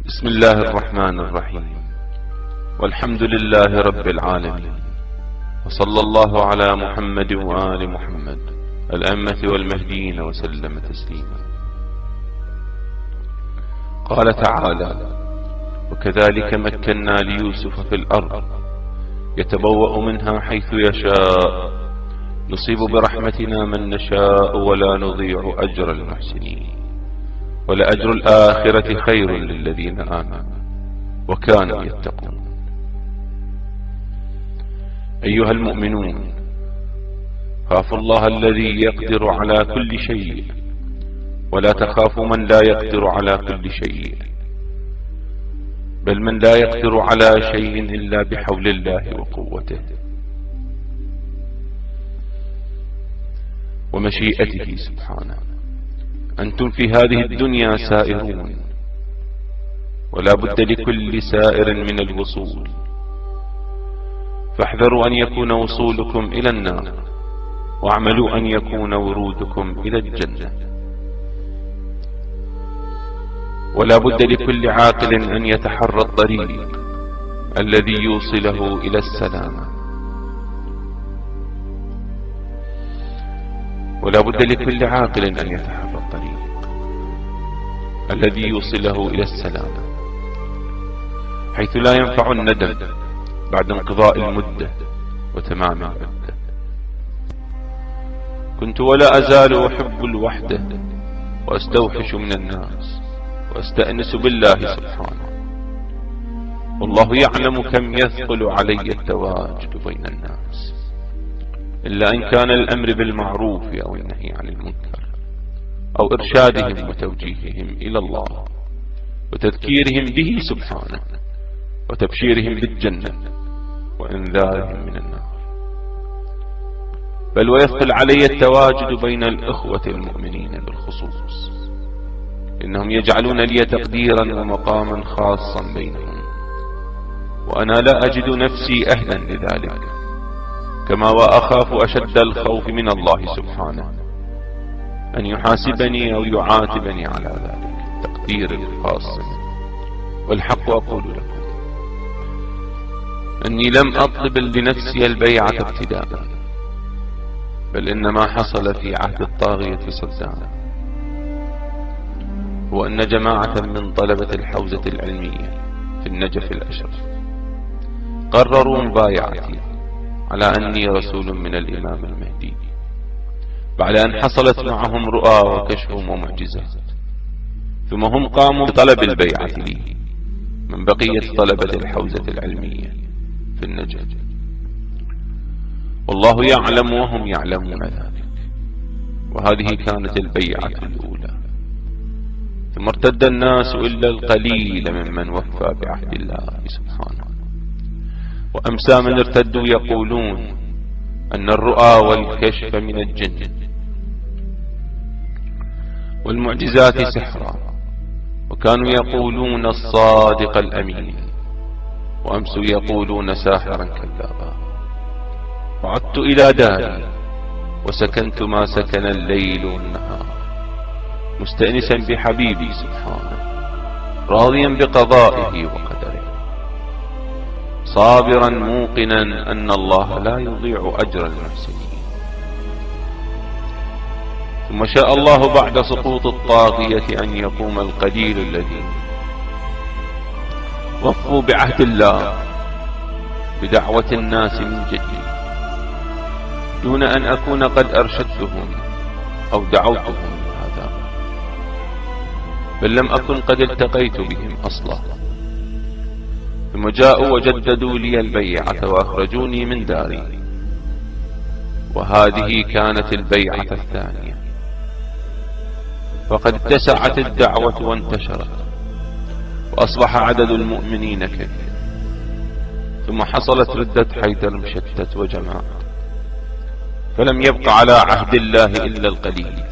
بسم الله الرحمن الرحيم، والحمد لله رب العالمين، وصلى الله على محمد وآل محمد الأئمة والمهديين وسلم تسليما. قال تعالى: وكذلك مكنا ليوسف في الأرض يتبوأ منها حيث يشاء نصيب برحمتنا من نشاء ولا نضيع أجر المحسنين ولأجر الآخرة خير للذين آمنوا وكانوا يتقون. أيها المؤمنون، خافوا الله الذي يقدر على كل شيء ولا تخافوا من لا يقدر على كل شيء، بل من لا يقدر على شيء إلا بحول الله وقوته ومشيئته سبحانه. أنتم في هذه الدنيا سائرون، ولا بد لكل سائر من الوصول، فاحذروا أن يكون وصولكم إلى النار، واعملوا أن يكون ورودكم إلى الجنة. ولا بد لكل عاقل أن يتحرى الطريق الذي يوصله إلى السلامة، ولا بد لكل عاقل أن يتحرى الطريق الذي يوصله إلى السلامة، حيث لا ينفع الندم بعد انقضاء المدة وتمام المدة. كنت ولا أزال أحب الوحدة وأستوحش من الناس وأستأنس بالله سبحانه، والله يعلم كم يثقل علي التواجد بين الناس، إلا إن كان الأمر بالمعروف أو النهي عن المنكر أو إرشادهم وتوجيههم إلى الله وتذكيرهم به سبحانه وتبشيرهم بالجنة وإنذارهم من النار. بل ويثقل علي التواجد بين الإخوة المؤمنين بالخصوص، إنهم يجعلون لي تقديرا ومقاما خاصا بينهم، وأنا لا أجد نفسي أهلا لذلك، كما وأخاف أشد الخوف من الله سبحانه أن يحاسبني أو يعاتبني على ذلك التقدير الخاص. والحق أقول لكم أني لم أطلب لنفسي البيعة ابتداء، بل إنما حصل في عهد الطاغية صدام، هو أن جماعة من طلبة الحوزة العلمية في النجف الأشرف قرروا مبايعتي على أني رسول من الإمام المهدي، بعد أن حصلت معهم رؤى وكشف ومعجزات، ثم هم قاموا بطلب البيعة لي من بقية طلبة الحوزة العلمية في النجف، والله يعلم وهم يعلمون ذلك. وهذه كانت البيعة الأولى، ثم ارتد الناس إلا القليل ممن وفى بعهد الله سبحانه، وأمسى من ارتدوا يقولون أن الرؤى والكشف من الجن والمعجزات سحرا، وكانوا يقولون الصادق الأمين، وأمسوا يقولون ساحرا كذابا. وعدت إلى داري وسكنت ما سكن الليل والنهار، مستأنسا بحبيبي سبحانه، راضيا بقضائه وقدره، صابرا موقنا أن الله لا يضيع أجر المحسنين. ثم شاء الله بعد سقوط الطاغية أن يقوم القليل الذين وفوا بعهد الله بدعوة الناس من جديد، دون أن أكون قد أرشدتهم أو دعوتهم لهذا، بل لم أكن قد التقيت بهم أصلا. ثم جاءوا وجددوا لي البيعة وأخرجوني من داري، وهذه كانت البيعة الثانية، وقد اتسعت الدعوة وانتشرت وأصبح عدد المؤمنين كثير. ثم حصلت ردة حيدر مشتت وجماعة، فلم يبق على عهد الله إلا القليل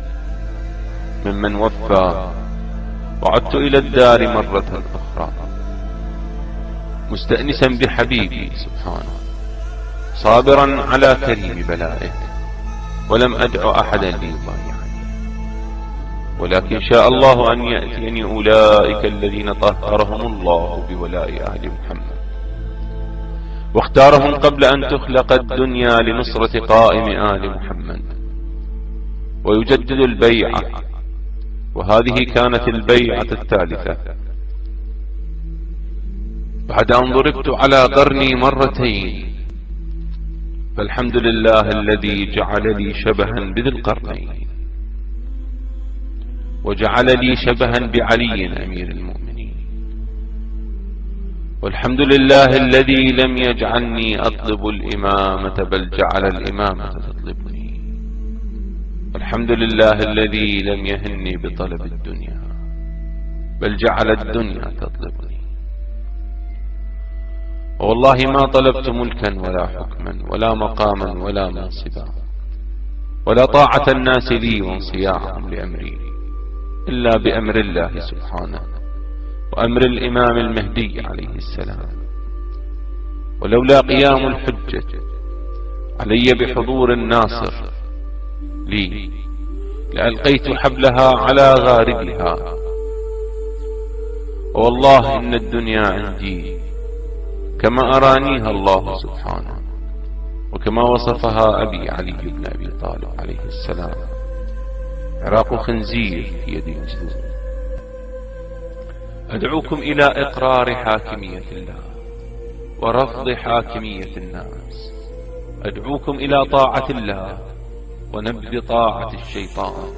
ممن وفى. وعدت إلى الدار مرة أخرى مستأنسا بحبيبي سبحانه، صابرا على كريم بلائه، ولم أدع أحدا ليبايعني. ولكن شاء الله أن يأتيني أولئك الذين طهرهم الله بولاء آل محمد، واختارهم قبل أن تخلق الدنيا لنصرة قائم آل محمد، ويجدد البيعة. وهذه كانت البيعة الثالثة بعد أن ضربت على قرني مرتين. فالحمد لله الذي جعل لي شبها بذي القرنين، وجعل لي شبها بعلي أمير المؤمنين. والحمد لله الذي لم يجعلني أطلب الإمامة بل جعل الإمامة تطلبني. والحمد لله الذي لم يهني بطلب الدنيا بل جعل الدنيا تطلبني. والله ما طلبت ملكا ولا حكما ولا مقاما ولا منصبا ولا طاعة الناس لي وانصياعهم لأمري، إلا بأمر الله سبحانه وأمر الإمام المهدي عليه السلام. ولولا قيام الحجة علي بحضور الناصر لي لألقيت حبلها على غاربها. والله إن الدنيا عندي كما أرانيها الله سبحانه وكما وصفها أبي علي بن أبي طالب عليه السلام، عراق خنزير في يد مسلم. أدعوكم إلى إقرار حاكمية الله ورفض حاكمية الناس. أدعوكم إلى طاعة الله ونبذ طاعة الشيطان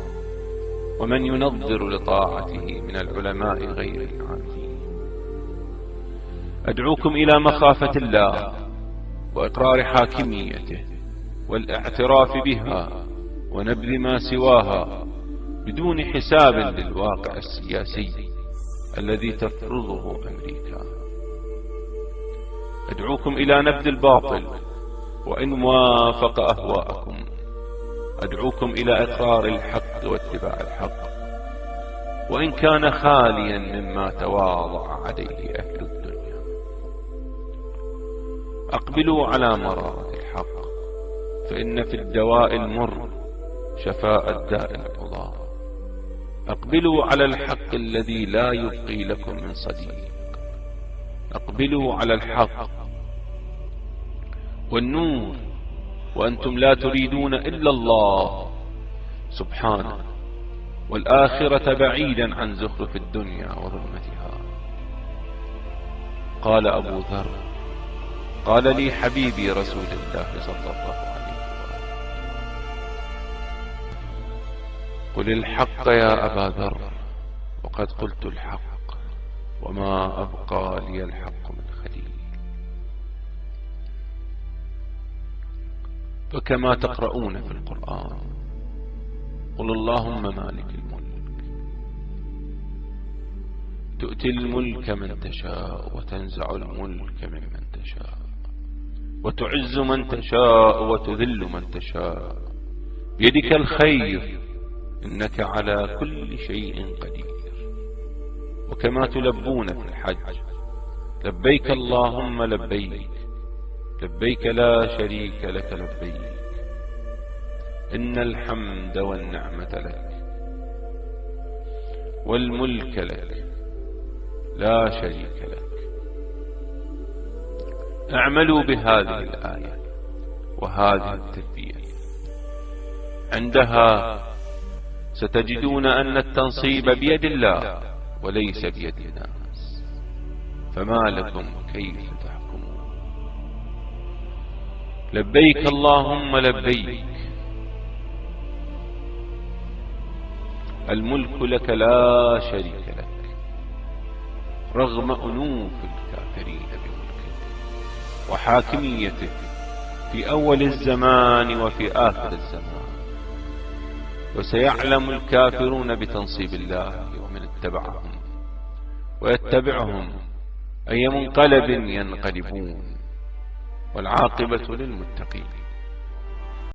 ومن ينظر لطاعته من العلماء غير العاملين. أدعوكم إلى مخافة الله وإقرار حاكميته والاعتراف بها ونبذ ما سواها بدون حساب للواقع السياسي الذي تفرضه أمريكا. أدعوكم إلى نبذ الباطل وإن وافق أهواءكم. أدعوكم إلى إقرار الحق واتباع الحق وإن كان خاليا مما تواضع عليه أهل الدنيا. أقبلوا على مرارة الحق فإن في الدواء المر شفاء الداء العضال. أقبلوا على الحق الذي لا يبقي لكم من صديق. أقبلوا على الحق والنور وأنتم لا تريدون إلا الله سبحانه والآخرة بعيدا عن زخرف الدنيا وظلمتها. قال أبو ذر قال لي حبيبي رسول الله صلى الله عليه وسلم: قل الحق يا أبا ذر وقد قلت الحق وما أبقى لي الحق من خليل. فكما تقرؤون في القرآن: قل اللهم مالك الملك تؤتي الملك من تشاء وتنزع الملك ممن تشاء وتعز من تشاء وتذل من تشاء بيدك الخير إنك على كل شيء قدير. وكما تلبون في الحج: لبيك اللهم لبيك لبيك لا شريك لك لبيك إن الحمد والنعمة لك والملك لك لا شريك لك. اعملوا بهذه الآية وهذه التلبية، عندها ستجدون أن التنصيب بيد الله وليس بيد الناس. فما لكم كيف تحكمون؟ لبيك اللهم لبيك الملك لك لا شريك لك رغم أنوف الكافرين بملكه وحاكميته في أول الزمان وفي آخر الزمان. وسيعلم الكافرون بتنصيب الله ومن اتبعهم ويتبعهم أي منقلب ينقلبون، والعاقبة للمتقين.